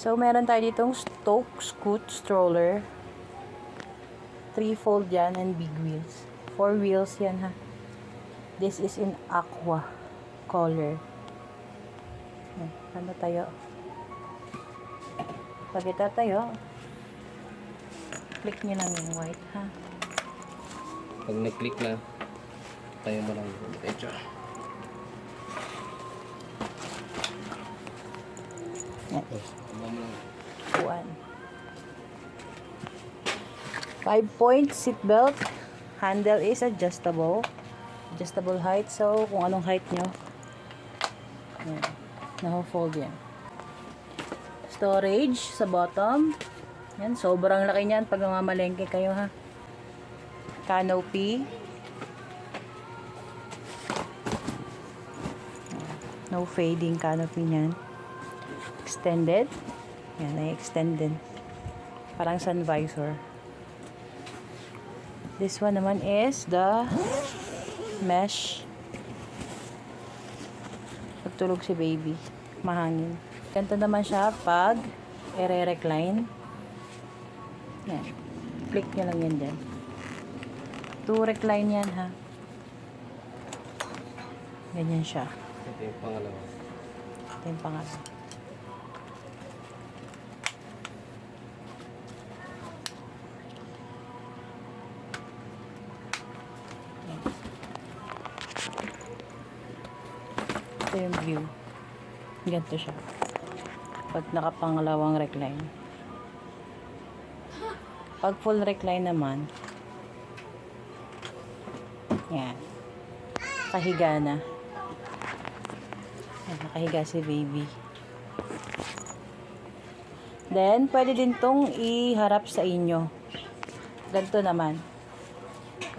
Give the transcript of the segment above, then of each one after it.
So, meron tayo ditong Scoot stroller. 3-fold yan and big wheels. 4 wheels yan ha. This is in aqua color. Ano tayo? Pag ito tayo, click nyo lang yung white ha. Pag nag-click na, tayo mo lang medyo. Yan. Tama mo lang. 5-point seat belt. Handle is adjustable. Adjustable height. So, kung anong height nyo, na-fold yan. Storage sa bottom. Yan, sobrang laki niyan pag mamalengke kayo ha. Canopy. No fading canopy niyan. Extended. Yan, ay extended. Parang sun visor. This one naman is the mesh. Pagtulog si baby, mahangin. Ganito naman siya pag i-recline. Yan. Click nyo lang yan dyan. To recline yan ha. Ganyan siya. Ito yung pangalawa. Ito yung pangalawa. Ito yung view. Ganito siya. Pag nakapangalawang recline. Pag full recline naman, yan. Nakahiga na. Yan, nakahiga si baby. Then, pwede din tong iharap sa inyo. Ganito naman.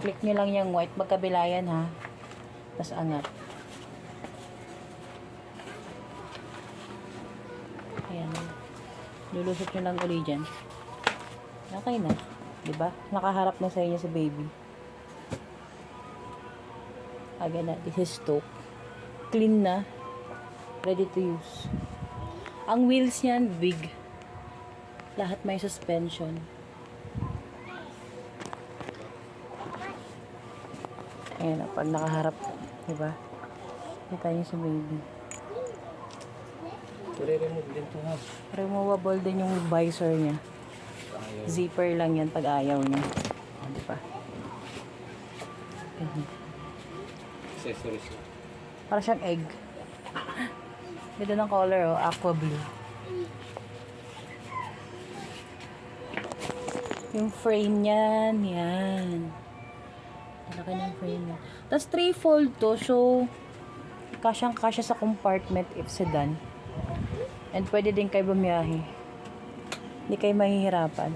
Click nyo lang yung white. Magkabila yan ha. Tapos angat. Ayan. Lulusot nyo lang uli dyan. Okay na. Diba? Nakaharap na sa inyo si baby. Again na. This is stock. Clean na. Ready to use. Ang wheels niyan, big. Lahat may suspension. Ayan. Pag nakaharap. Diba? Kita niyo si baby. I-remove din ito ha. Removable din yung visor niya. Ayaw. Zipper lang yan pag ayaw niya. Di ba? Accessories na. Para siyang egg. Ganda ng color, oh. Aqua blue. Yung frame niyan, yan. Malaki ng frame niya. Tapos 3-fold to, so kasyang-kasya sa compartment if sedan. And pwede din kayo bumiyahe. Hindi kayo mahihirapan.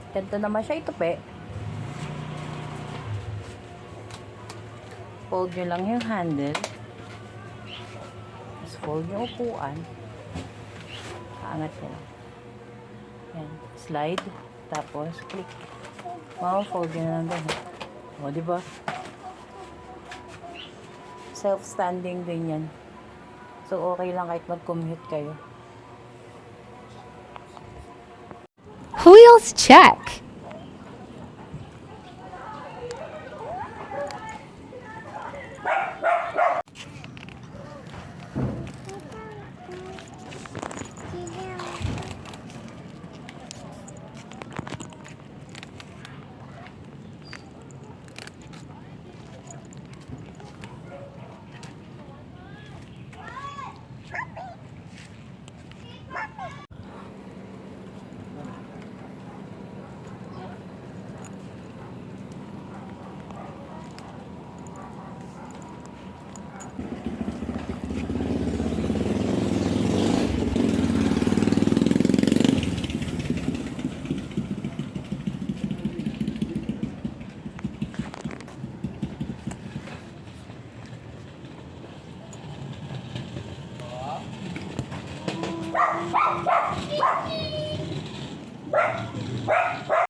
Ganito naman siya itupi. Fold nyo lang yung handle. Tapos fold yung upuan. Aangat nyo lang. Yan. Slide. Tapos click. Fold nyo na lang doon. O, diba? Self-standing din yan. So, okay lang kahit mag-commute kayo. Wheels check.